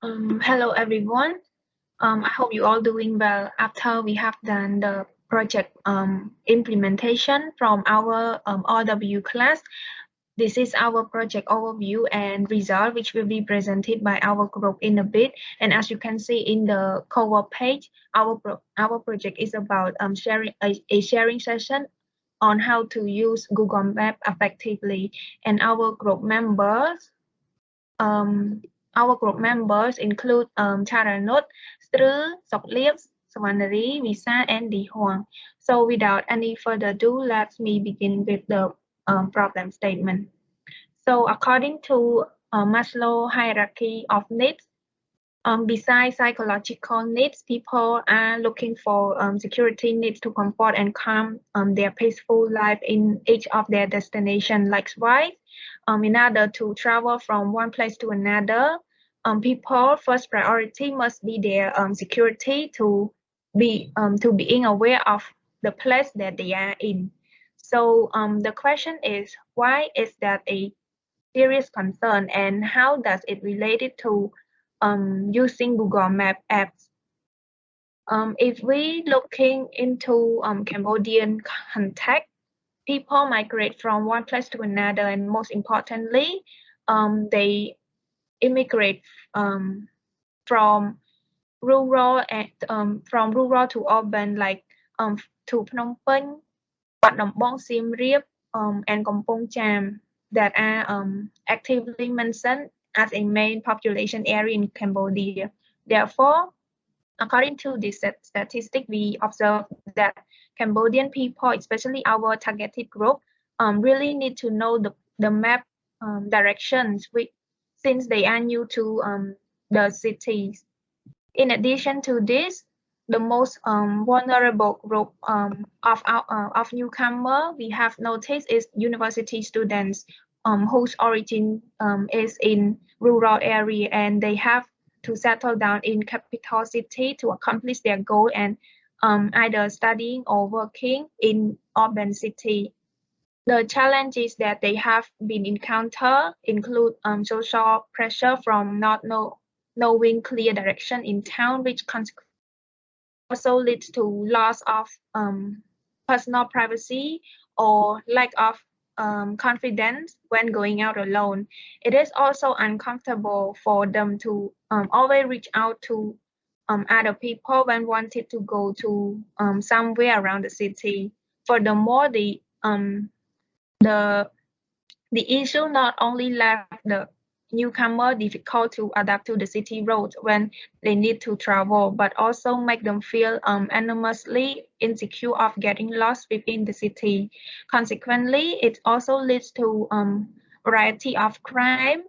Hello everyone. I hope you all doing well after we have done the project implementation from our RW class. This is our project overview and result, which will be presented by our group in a bit. And as you can see in the cover page, our project is about sharing a sharing session on how to use Google Map effectively. And um, our group members include Chharanuth, Sreu, Sokleap, Sovannary, Visal, and Lyhorng. So without any further ado, let me begin with the problem statement. So according to Maslow hierarchy of needs, besides psychological needs, people are looking for security needs to comfort and calm their peaceful life in each of their destination. Likewise, in order to travel from one place to another, people first priority must be their security to being aware of the place that they are in. So the question is, why is that a serious concern, and how does it relate it to using Google Map apps? If we looking into Cambodian context, people migrate from one place to another, and most importantly, they immigrate from from rural to urban, like to Phnom Penh, Wat Nong Bong, Siem Reap, and Kampong Cham, that are actively mentioned as a main population area in Cambodia. Therefore, according to this statistic, we observe that Cambodian people, especially our targeted group, really need to know the map directions, since they are new to the cities. In addition to this, the most vulnerable group of newcomer we have noticed is university students, whose origin is in rural area, and they have to settle down in capital city to accomplish their goal, and either studying or working in urban city. The challenges that they have been encounter include social pressure from not knowing clear direction in town, which also leads to loss of personal privacy or lack of confidence when going out alone. It is also uncomfortable for them to always reach out to other people when wanted to go to somewhere around the city. Furthermore, the the issue not only left the newcomer difficult to adapt to the city roads when they need to travel, but also make them feel enormously insecure of getting lost within the city. Consequently, it also leads to variety of crime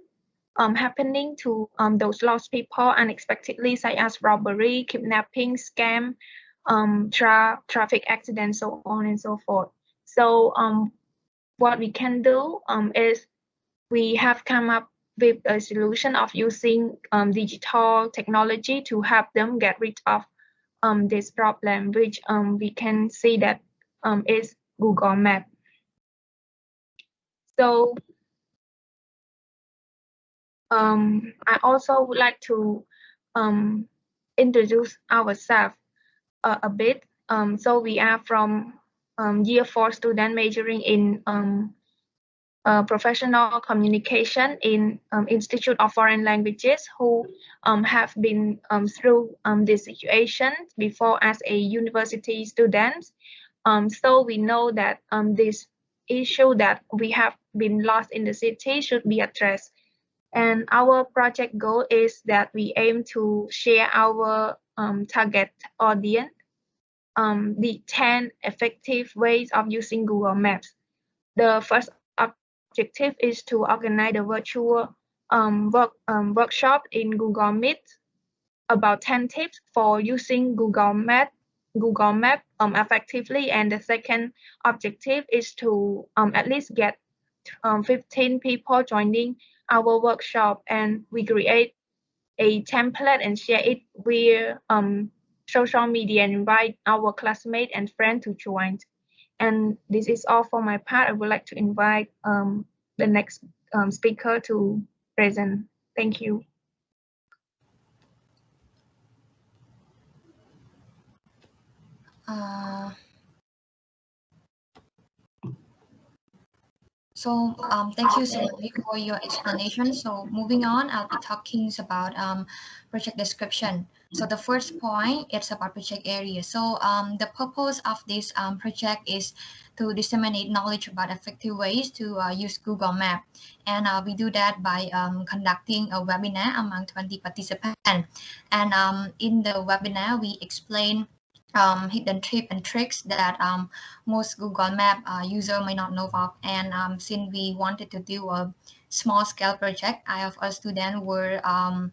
happening to those lost people unexpectedly, such as robbery, kidnapping, scam, traffic accidents, so on and so forth. So what we can do is we have come up with a solution of using digital technology to help them get rid of this problem, which we can see that is Google Map. So I also would like to introduce ourselves a bit. So we are from year 4 student majoring in professional communication in Institute of Foreign Languages, who have been through this situation before as a university student. So we know that this issue that we have been lost in the city should be addressed. And our project goal is that we aim to share our target audience the 10 effective ways of using Google Maps. The first objective is to organize a virtual workshop in Google Meet about 10 tips for using Google Map effectively. And the second objective is to at least get 15 people joining our workshop, and we create a template and share it via social media and invite our classmates and friends to join. And this is all for my part. I would like to invite the next speaker to present. Thank you. Thank you, Sylvie, for your explanation. So moving on, I'll be talking about project description. So the first point, it's about project area. So the purpose of this project is to disseminate knowledge about effective ways to use Google Map. And we do that by conducting a webinar among 20 participants. And in the webinar, we explain hidden tips and tricks that most Google Map user may not know of. And since we wanted to do a small scale project, I of us students were our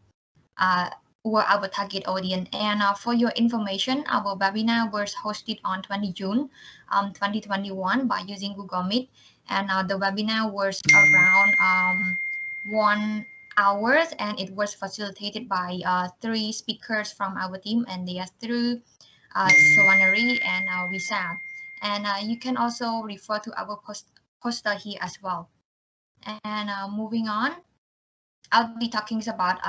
target audience. And for your information, our webinar was hosted on 20 June 2021 by using Google Meet. And the webinar was around 1 hour, and it was facilitated by 3 speakers from our team, and they are through Sovannary and Visal. And you can also refer to our poster here as well. And moving on, I'll be talking about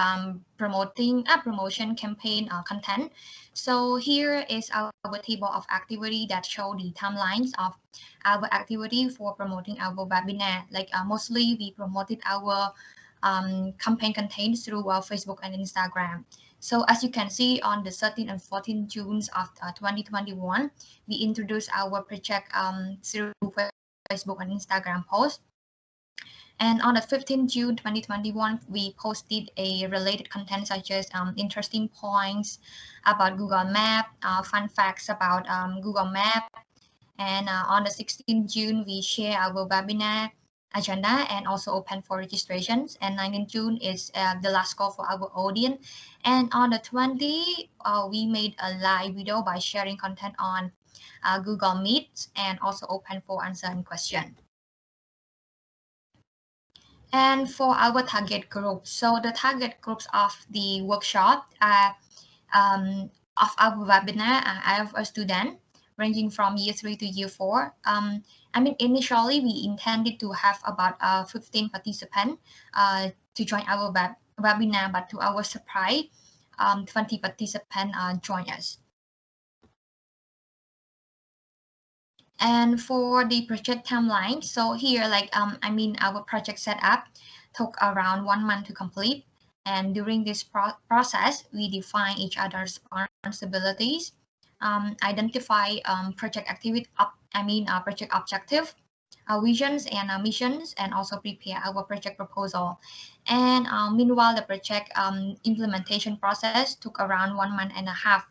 promoting a promotion campaign content. So here is our table of activity that show the timelines of our activity for promoting our webinar. Like mostly we promoted our campaign content through Facebook and Instagram. So as you can see on the 13th and 14th June of 2021, we introduced our project through Facebook and Instagram posts. And on the 15th June 2021, we posted a related content such as interesting points about Google Map, fun facts about Google Map. And on the 16th June, we share our webinar agenda and also open for registrations. And 19th June is the last call for our audience. And on the 20th, we made a live video by sharing content on Google Meet and also open for answer and question. And for our target group, so the target groups of the workshop of our webinar are our students ranging from year 3 to year 4. Initially we intended to have about 15 participants to join our webinar, but to our surprise, 20 participants joined us. And for the project timeline, so here, our project setup took around 1 month to complete. And during this process, we define each other's responsibilities, identify project activity, project objective, visions and missions, and also prepare our project proposal. And meanwhile, the project implementation process took around 1.5 months.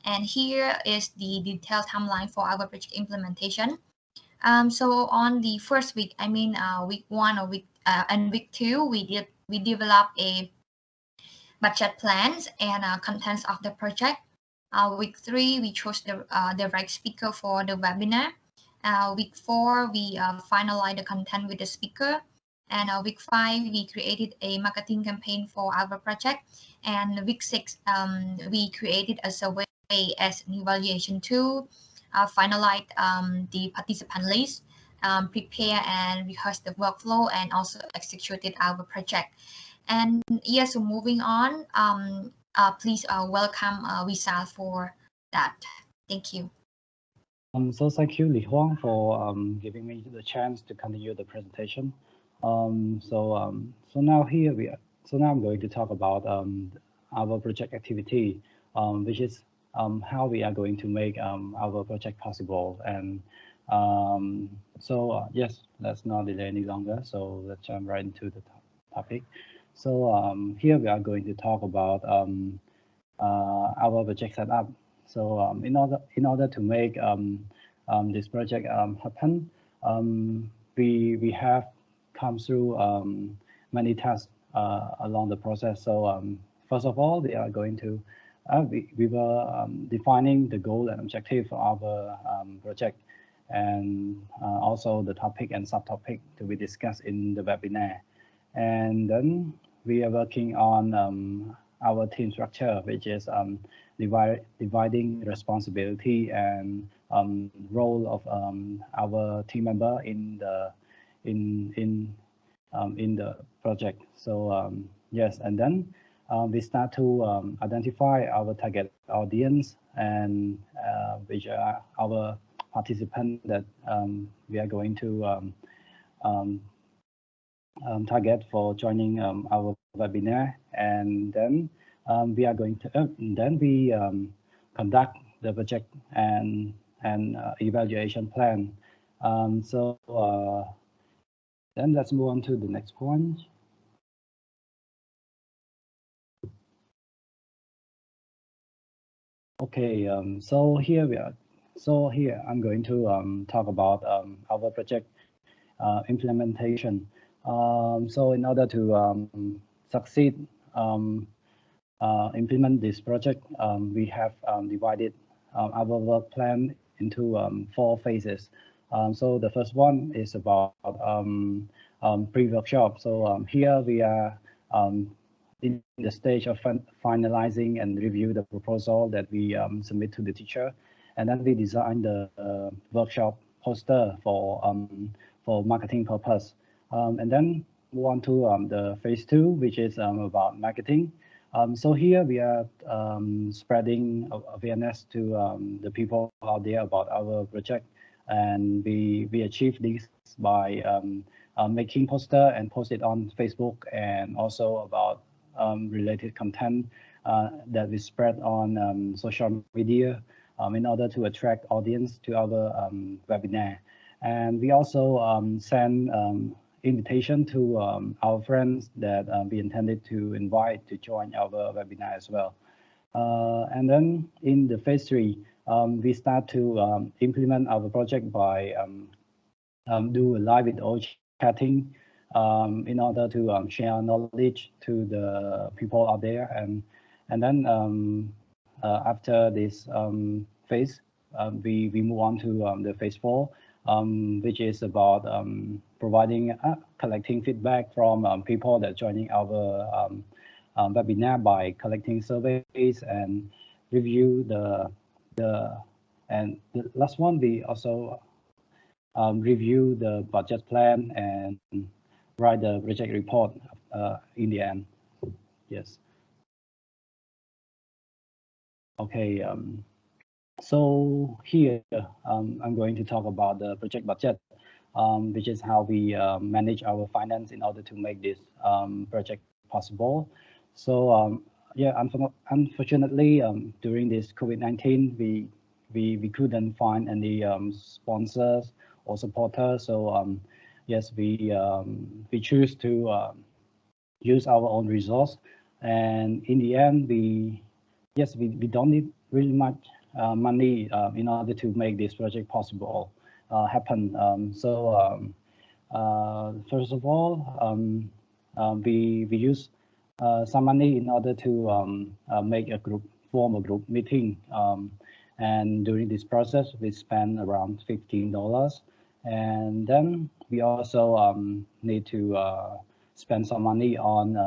And here is the detailed timeline for our project implementation. So on the first week, week 1 or week 2, we developed a budget plans and contents of the project. Week 3, we chose the right speaker for the webinar. Week 4, we finalized the content with the speaker. And week 5, we created a marketing campaign for our project. And week 6, we created a survey as an evaluation tool, finalize the participant list, prepare and rehearse the workflow, and also executed our project. And yes, so moving on, please welcome Visal for that. Thank you. So thank you, Lyhorng, for giving me the chance to continue the presentation. So now here we are. So now I'm going to talk about our project activity, which is how we are going to make our project possible. And yes, let's not delay any longer. So let's jump right into the topic. So here we are going to talk about our project setup. So in order to make this project happen, we have come through many tasks along the process. So first of all, we are going to we were defining the goal and objective for our project, and also the topic and subtopic to be discussed in the webinar. And then we are working on our team structure, which is dividing responsibility and role of our team member in the project. So yes, and then we start to identify our target audience and which are our participants that we are going to target for joining our webinar, and then we are going to then we conduct the project and evaluation plan. So then let's move on to the next point. Okay, so here we are. So here I'm going to talk about our project implementation. So in order to succeed implement this project, we have divided our work plan into 4 phases. So the first one is about pre-workshop. So here we are in the stage of finalizing and review the proposal that we submit to the teacher, and then we design the workshop poster for marketing purpose, and then move on to the phase 2, which is about marketing. So here we are spreading awareness to the people out there about our project, and we achieve this by making poster and post it on Facebook, and also about related content that we spread on social media in order to attract audience to our webinar. And we also send invitation to our friends that we intended to invite to join our webinar as well. And then in the phase 3, we start to implement our project by do a live video chatting in order to share knowledge to the people out there. And then after this phase, we move on to the phase 4, which is about providing collecting feedback from people that are joining our webinar by collecting surveys and review the last one. We also review the budget plan and write the project report in the end. Yes. Okay. So here I'm going to talk about the project budget, which is how we manage our finance in order to make this project possible. So yeah, unfortunately, during this COVID-19, we couldn't find any sponsors or supporters. So yes, we choose to use our own resource, and in the end, we don't need really much money in order to make this project possible happen. First of all, we use some money in order to make a form a group meeting. And during this process, we spend around $15. And then we also need to spend some money on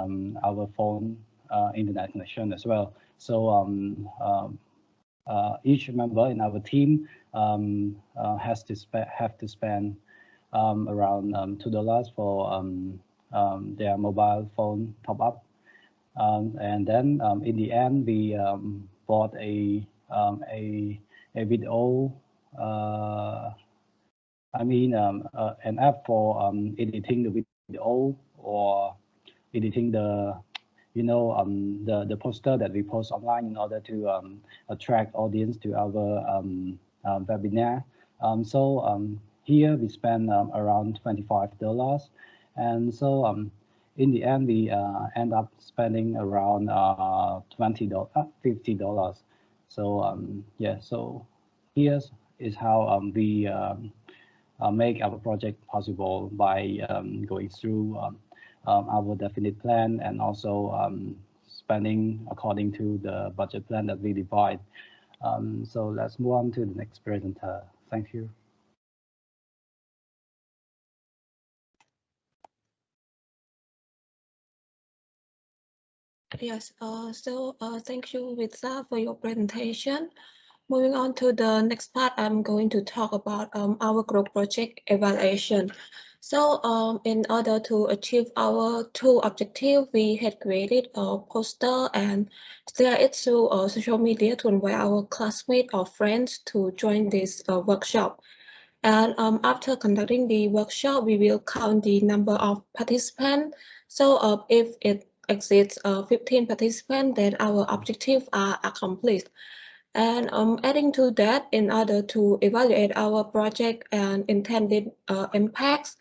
our phone internet connection as well. So each member in our team have to spend around $2 for their mobile phone top up. And then in the end, we bought a video, an app for editing the video or editing the the poster that we post online in order to attract audience to our webinar. So here we spend around $25, and so in the end we end up spending around $50. So yeah, so here is how we make our project possible by going through our definite plan and also spending according to the budget plan that we divide. So let's move on to the next presenter. Thank you. Yes, thank you, Visal, for your presentation. Moving on to the next part, I'm going to talk about our group project evaluation. So in order to achieve our two objectives, we had created a poster and share it through social media to invite our classmates or friends to join this workshop. And after conducting the workshop, we will count the number of participants. So if it exceeds 15 participants, then our objectives are accomplished. And adding to that, in order to evaluate our project and intended impacts,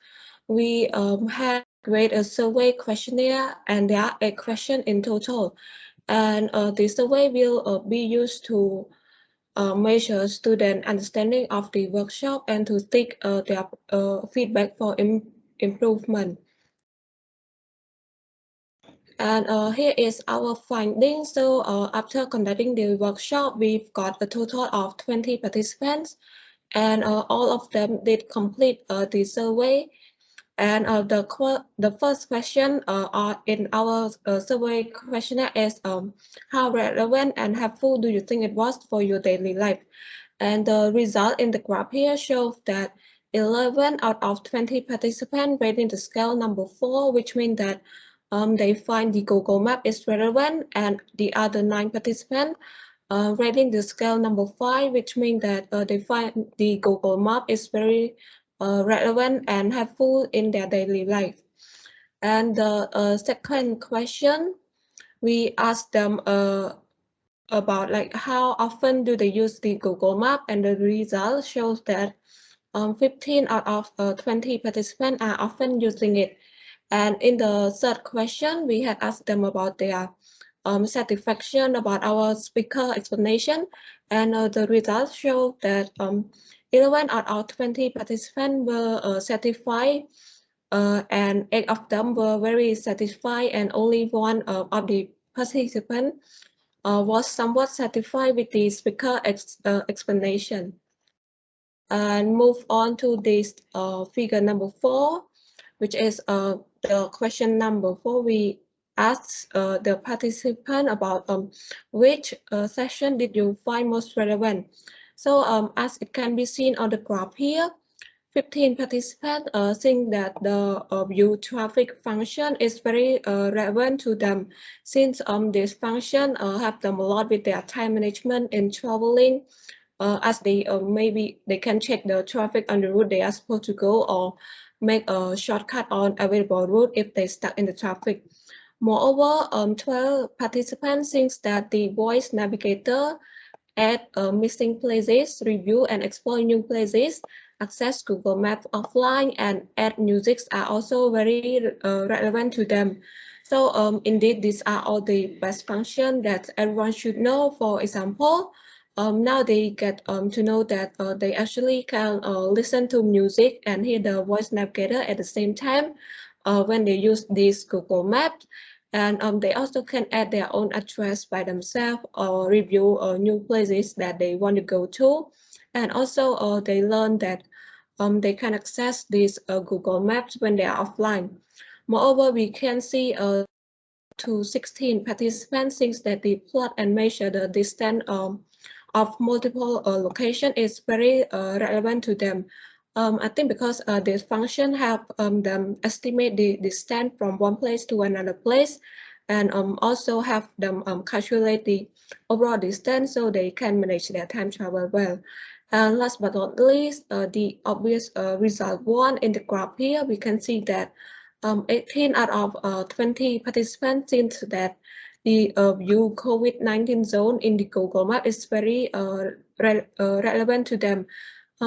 we had create a survey questionnaire, and there are 8 questions in total. And the survey will be used to measure student understanding of the workshop and to seek their feedback for improvement. And here is our finding. So after conducting the workshop, we've got a total of 20 participants, and all of them did complete the survey. And the first question in our survey questionnaire is how relevant and helpful do you think it was for your daily life? And the result in the graph here shows that 11 out of 20 participants rating the scale number 4, which means that they find the Google Map is relevant, and the other 9 participants rating the scale number 5, which means that they find the Google Map is very relevant and helpful in their daily life. And the second question, we asked them about like how often do they use the Google Map, and the result shows that 15 out of 20 participants are often using it. And in the third question, we had asked them about their satisfaction about our speaker explanation, and the results show that 11 out of 20 participants were satisfied, and 8 of them were very satisfied, and only one of the participants was somewhat satisfied with the speaker explanation. And move on to this figure number 4, which is the question number 4. We asked the participant about which session did you find most relevant. So as it can be seen on the graph here, 15 participants think that the view traffic function is very relevant to them, since this function help them a lot with their time management in traveling, as they maybe they can check the traffic on the route they are supposed to go, or make a shortcut on available route if they stuck in the traffic. Moreover, 12 participants think that the voice navigator add missing places, review and explore new places, access Google Maps offline, and add music are also very relevant to them. So indeed, these are all the best functions that everyone should know. For example, now they get to know that they actually can listen to music and hear the voice navigator at the same time when they use this Google Maps. And they also can add their own address by themselves or review new places that they want to go to. And also they learn that they can access these Google Maps when they are offline. Moreover, we can see to 16 participants thinks that the plot and measure the distance of multiple location is very relevant to them. I think because this function help them estimate the distance from one place to another place, and also have them calculate the overall distance so they can manage their time travel well. And last but not least, the obvious result one in the graph here, we can see that 18 out of 20 participants think that the view COVID-19 zone in the Google Map is very relevant to them,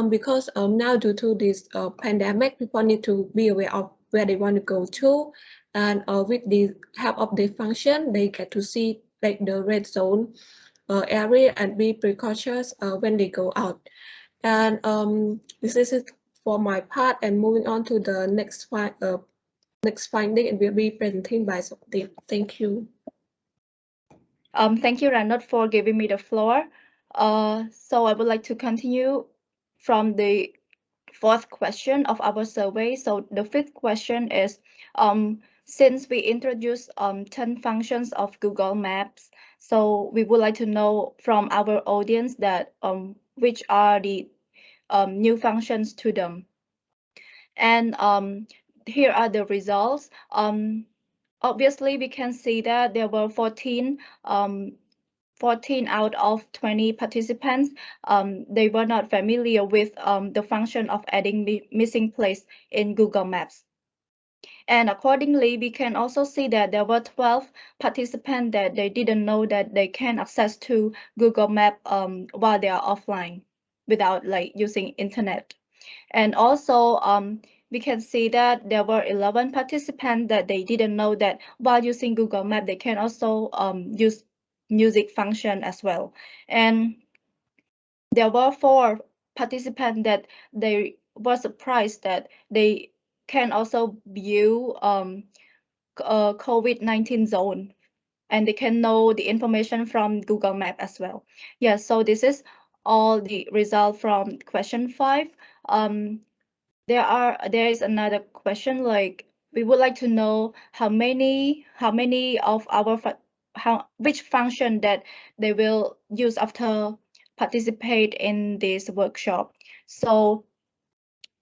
because now due to this pandemic, people need to be aware of where they want to go to, and with the help of the function, they get to see like the red zone area and be precautious when they go out. And this is it for my part, and moving on to the next finding, it will be presented by Sokleap. Thank you. Thank you, Ranot, for giving me the floor. So I would like to continue from the fourth question of our survey. So the fifth question is, since we introduced 10 functions of Google Maps, so we would like to know from our audience that which are the new functions to them. And here are the results. Obviously, we can see that there were 14 out of 20 participants, they were not familiar with the function of adding missing place in Google Maps. And accordingly, we can also see that there were 12 participants that they didn't know that they can access to Google Map while they are offline without like using internet. And also, we can see that there were 11 participants that they didn't know that while using Google Map, they can also use music function as well. And there were 4 participants that they were surprised that they can also view COVID-19 zone, and they can know the information from Google Map as well. Yeah, so this is all the result from question 5. There is another question, like we would like to know how many of our which function that they will use after participate in this workshop. So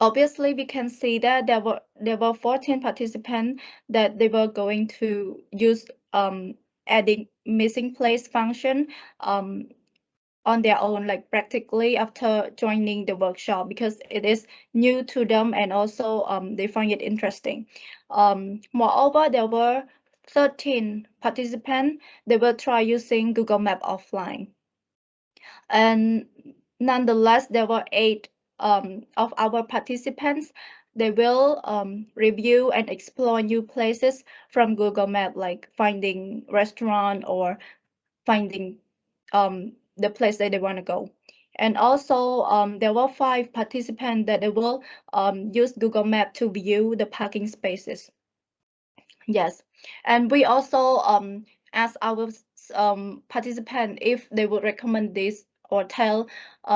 obviously we can see that there were 14 participants that they were going to use adding missing place function on their own, like practically after joining the workshop, because it is new to them and also they find it interesting. Moreover, there were 13 participants, they will try using Google Map offline. And nonetheless, there were 8 of our participants. They will review and explore new places from Google Map, like finding restaurant or finding the place that they want to go. And also, there were 5 participants that they will use Google Map to view the parking spaces. Yes, and we also ask our participant if they would recommend this or tell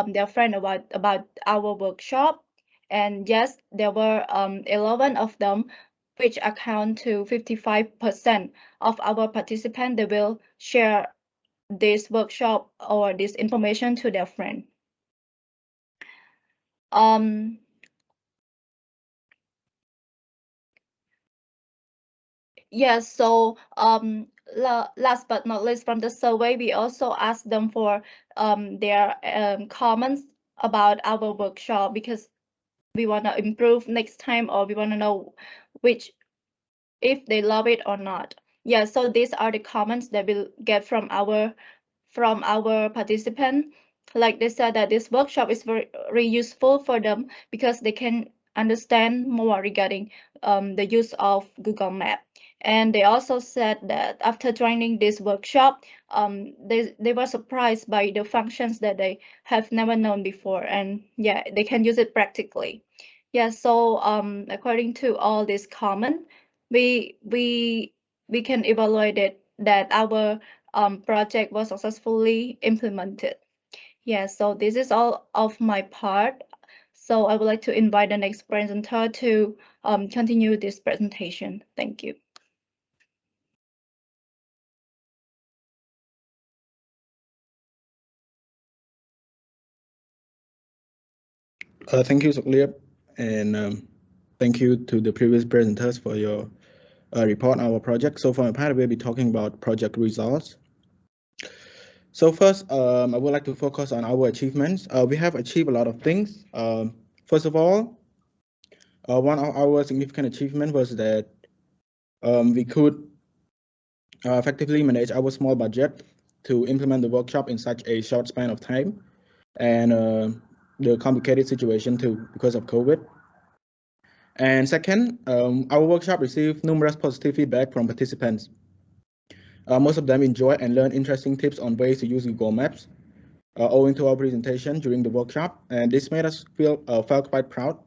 their friend about our workshop. And yes, there were 11 of them, which account to 55% of our participants. They will share this workshop or this information to their friend. Yes, so last but not least, from the survey, we also asked them for their comments about our workshop, because we want to improve next time, or we want to know if they love it or not. Yeah, so these are the comments that we'll get from our participant. Like they said that this workshop is very useful for them because they can understand more regarding the use of Google Map. And they also said that after joining this workshop, they were surprised by the functions that they have never known before, and yeah, they can use it practically. Yeah, so according to all this comment, we can evaluate it that our project was successfully implemented. Yeah, so this is all of my part. So I would like to invite the next presenter to continue this presentation. Thank you. Thank you, Sokleap, and thank you to the previous presenters for your report on our project. So for my part, we'll be talking about project results. So first, I would like to focus on our achievements. We have achieved a lot of things. First of all, one of our significant achievements was that we could effectively manage our small budget to implement the workshop in such a short span of time, and the complicated situation too because of COVID. And second, our workshop received numerous positive feedback from participants. Most of them enjoyed and learned interesting tips on ways to use Google Maps, owing to our presentation during the workshop, and this made us felt quite proud.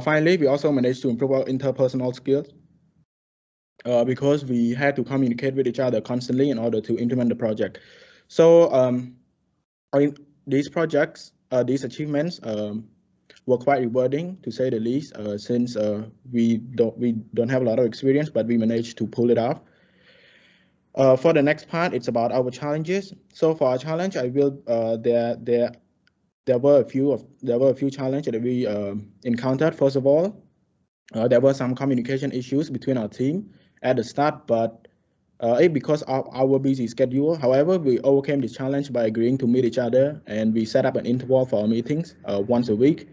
Finally, we also managed to improve our interpersonal skills because we had to communicate with each other constantly in order to implement the project. So these projects, these achievements were quite rewarding, to say the least, since we don't have a lot of experience, but we managed to pull it off. For the next part, it's about our challenges. So for our challenge, I will there there were a few challenges that we encountered. First of all, there were some communication issues between our team at the start, but because of our busy schedule. However, we overcame the challenge by agreeing to meet each other, and we set up an interval for our meetings once a week.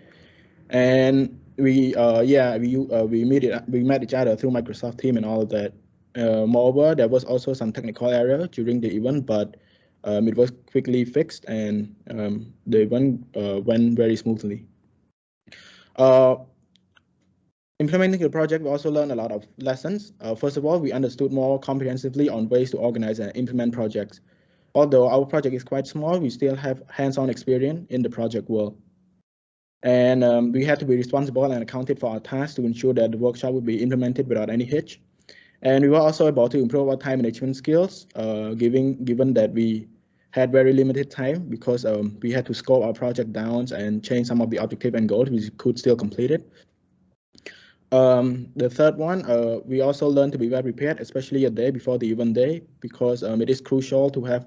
And we met each other through Microsoft Teams and all of that. Moreover, there was also some technical error during the event, but it was quickly fixed, and the event went very smoothly. Implementing the project, we also learned a lot of lessons. First of all, we understood more comprehensively on ways to organize and implement projects. Although our project is quite small, we still have hands-on experience in the project world. And we had to be responsible and accounted for our tasks to ensure that the workshop would be implemented without any hitch. And we were also able to improve our time management skills, given that we had very limited time, because we had to scope our project down and change some of the objectives and goals we could still complete it. The third one, we also learned to be well prepared, especially a day before the event day, because it is crucial to have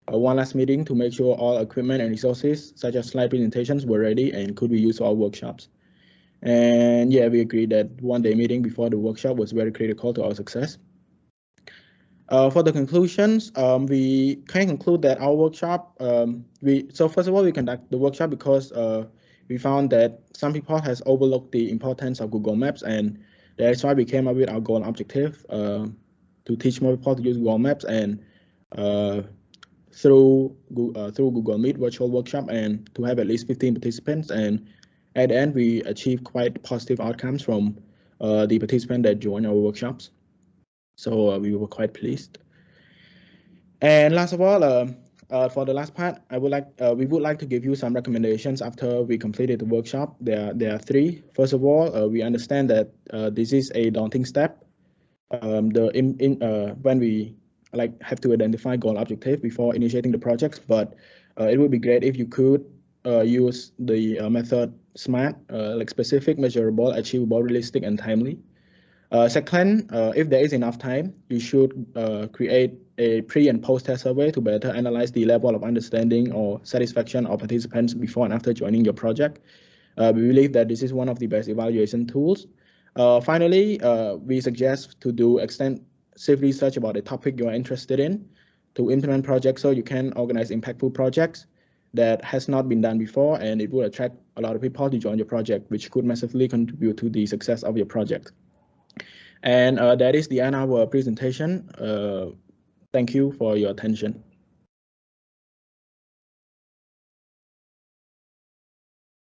one last meeting to make sure all equipment and resources, such as slide presentations, were ready and could be used for our workshops. And yeah, we agreed that one day meeting before the workshop was very critical to our success. For the conclusions, we can conclude that our workshop, so first of all, we conduct the workshop because we found that some people has overlooked the importance of Google Maps, and that's why we came up with our goal and objective to teach more people to use Google Maps, and through Google Meet virtual workshop, and to have at least 15 participants. And at the end, we achieved quite positive outcomes from the participants that joined our workshops. So we were quite pleased. And last of all, for the last part, we would like to give you some recommendations after we completed the workshop. There are three. First of all, we understand that this is a daunting step. When we have to identify goal objective before initiating the projects, but it would be great if you could use the method SMART, like specific, measurable, achievable, realistic, and timely. Second, if there is enough time, you should create a pre and post-test survey to better analyze the level of understanding or satisfaction of participants before and after joining your project. We believe that this is one of the best evaluation tools. Finally, we suggest to do extensive research about the topic you are interested in to implement projects, so you can organize impactful projects that has not been done before, and it will attract a lot of people to join your project, which could massively contribute to the success of your project. And that is the end of our presentation. Thank you for your attention.